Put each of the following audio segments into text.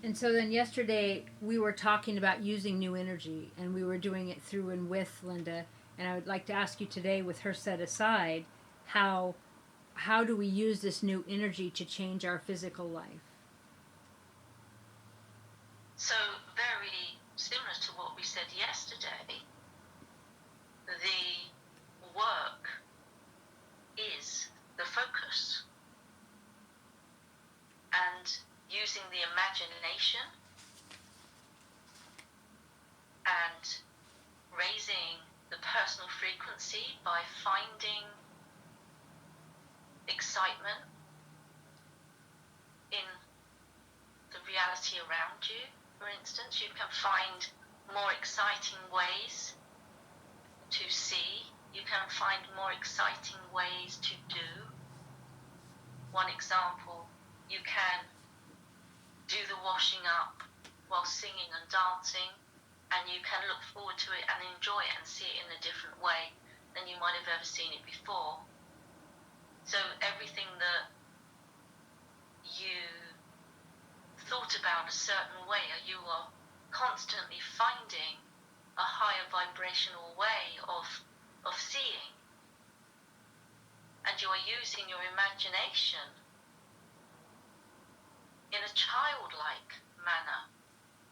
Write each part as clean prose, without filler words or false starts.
And so then yesterday we were talking about using new energy, and we were doing it through and with Linda. And I would like to ask you today, with her set aside, how do we use this new energy to change our physical life? So very similar to what we said yesterday, the work is the focus. And using the imagination and raising the personal frequency by finding excitement in the reality around you. For instance, you can find more exciting ways to see. You can find more exciting ways to do. One example, you can do the washing up while singing and dancing, and you can look forward to it and enjoy it and see it in a different way than you might have ever seen it before. So everything that you thought about a certain way, you are constantly finding a higher vibrational way of seeing. And you are using your imagination in a childlike manner,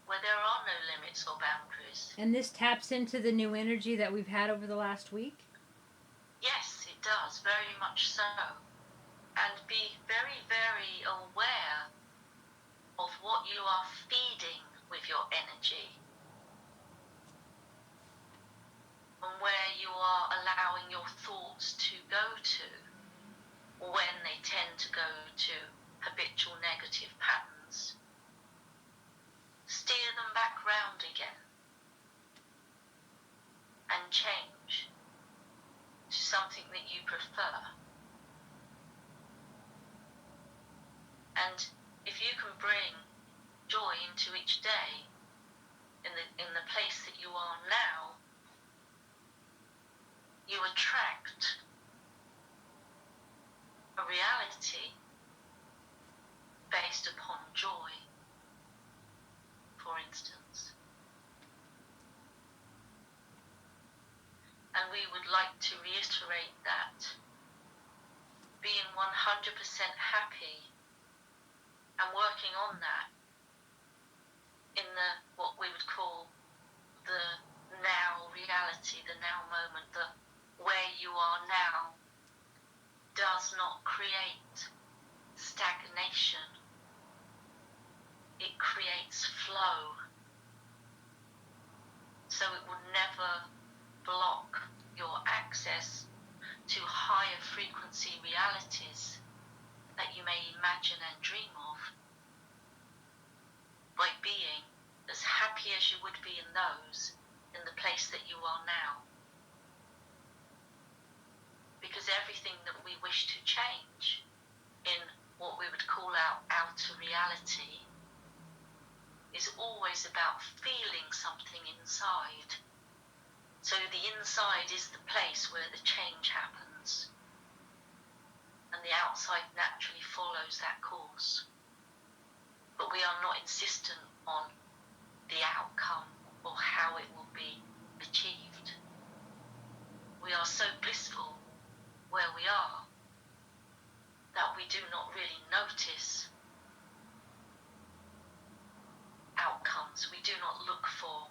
where there are no limits or boundaries. And this taps into the new energy that we've had over the last week? Yes, it does, very much so. And be very, very aware of what you are feeding with your energy, and where you are allowing your thoughts to go to, when they tend to go to habitual negative patterns. Steer them back round again and change to something that you prefer. And if you can bring joy into each day in the place that you are now, you attract a reality based upon joy, for instance. And we would like to reiterate that being 100% happy and working on that in what we would call the now reality, the now moment, the where you are now, does not create stagnation. It creates flow. So it will never block your access to higher frequency realities that you may imagine and dream of, by being as happy as you would be in those, in the place that you are now. Because everything that we wish to change in what we would call our outer reality is always about feeling something inside. So the inside is the place where the change happens, and the outside naturally follows that course. But we are not insistent on the outcome or how it will be achieved. We are so blissful where we are that we do not really notice outcomes. We do not look for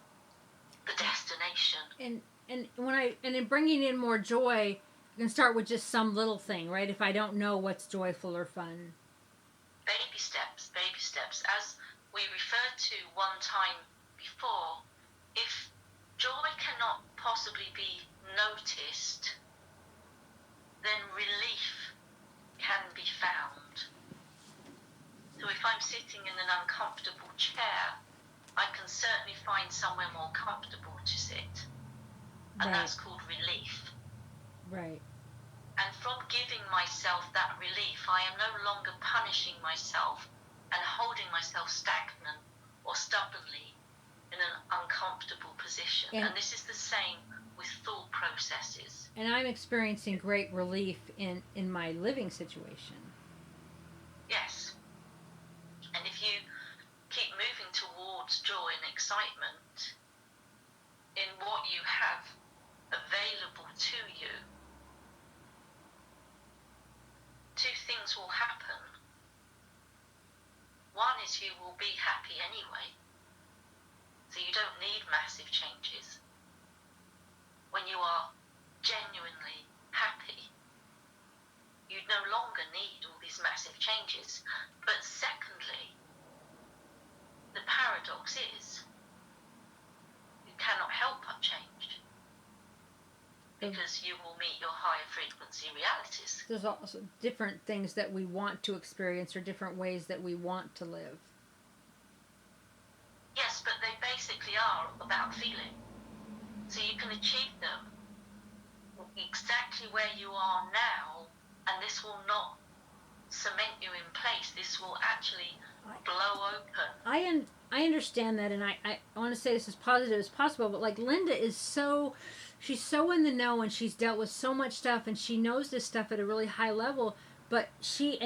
the destination. And in bringing in more joy, you can start with just some little thing, right? If I don't know what's joyful or fun. Baby steps, baby steps. As we referred to one time before, if joy cannot possibly be noticed, then relief can be found. So if I'm sitting in an uncomfortable chair, I can certainly find somewhere more comfortable to sit. And right. That's called relief. Right. And from giving myself that relief, I am no longer punishing myself and holding myself stagnant or stubbornly in an uncomfortable position. And this is the same with thought processes. And I'm experiencing great relief in my living situation. Yes. And if you keep moving joy and excitement in what you have available to you, two things will happen. One is you will be happy anyway, so you don't need massive changes. When you are genuinely happy, you no longer need all these massive changes. But secondly, the paradox is you cannot help but change, because you will meet your higher frequency realities. There's also different things that we want to experience or different ways that we want to live. Yes, but they basically are about feeling. So you can achieve them exactly where you are now, and this will not cement you in place. This will actually blow open. I understand that, and I want to say this as positive as possible, but like Linda is she's so in the know, and she's dealt with so much stuff, and she knows this stuff at a really high level, but she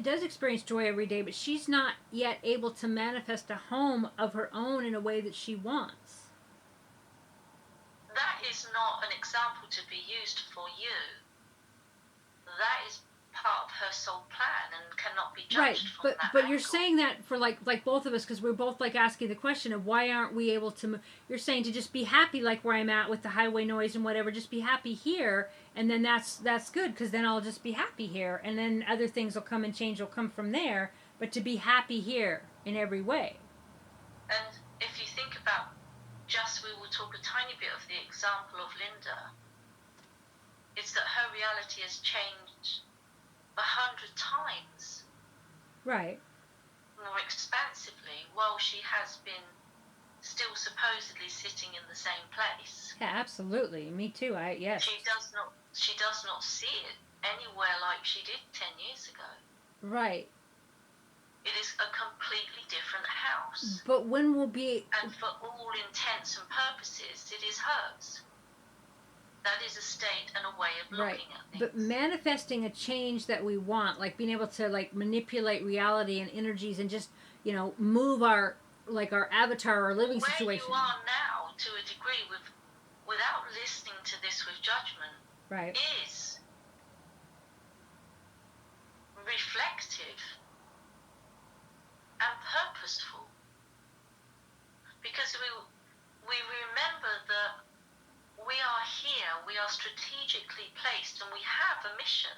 does experience joy every day, but she's not yet able to manifest a home of her own in a way that she wants. That is not an example to be used for you. That is part of her soul plan and cannot be judged from that but angle. you're saying that for like both of us, because we're both like asking the question of why aren't we able to you're saying to just be happy like where I'm at with the highway noise and whatever, just be happy here, and then that's good, because then I'll just be happy here, and then other things will come and change will come from there, but to be happy here in every way. And if you think about, we will talk a tiny bit of the example of Linda, it's that her reality has changed 100 times. Right. More expansively, while she has been still supposedly sitting in the same place. Yeah, absolutely. Me too. Yes. She does not see it anywhere like she did 10 years ago. Right. It is a completely different house. But when will be... And for all intents and purposes, it is hers. That is a state and a way of looking at things. But manifesting a change that we want, like being able to like manipulate reality and energies and just, move our avatar or living situation. Where you are now, to a degree, without listening to this with judgment, right, is reflective and purposeful, because we remember that we are here, we are strategically placed, and we have a mission,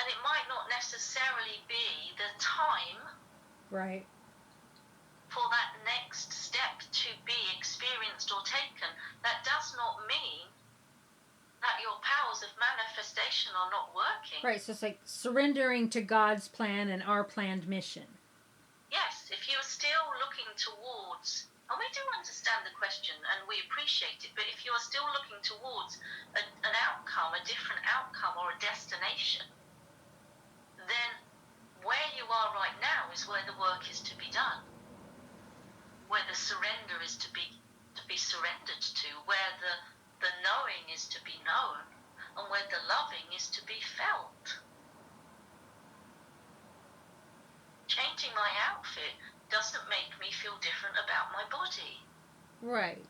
and it might not necessarily be the time right, for that next step to be experienced or taken. That does not mean that your powers of manifestation are not working. Right, so it's like surrendering to God's plan and our planned mission. Yes, if you're still looking towards, and we do understand the question and we appreciate it, but if you are still looking towards an outcome, a different outcome or a destination, then where you are right now is where the work is to be done, where the surrender is to be surrendered to, where the knowing is to be known, and where the loving is to be felt. Changing my outfit doesn't make me feel different about my body. Right.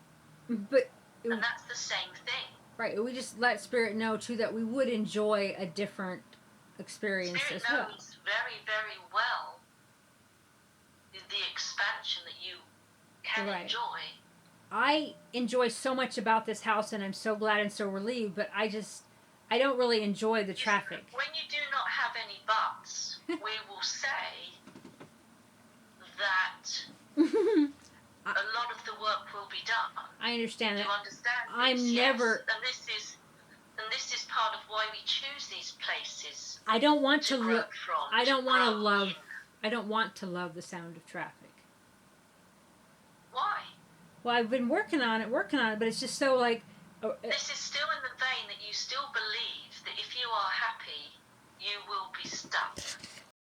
But... And that's the same thing. Right. We just let Spirit know, too, that we would enjoy a different experience Spirit as well. knows very, very well the expansion that you can enjoy. I enjoy so much about this house, and I'm so glad and so relieved, but I don't really enjoy the traffic. When you do not have any buts, we will say that a lot of the work will be done. I understand that. You understand this? I'm never... And this is part of why we choose these places. I don't want to grow from. I don't want to love... I don't want to love the sound of traffic. Why? Well, I've been working on it, but it's just so like... This is still in the vein that you still believe that if you are happy, you will be stuck.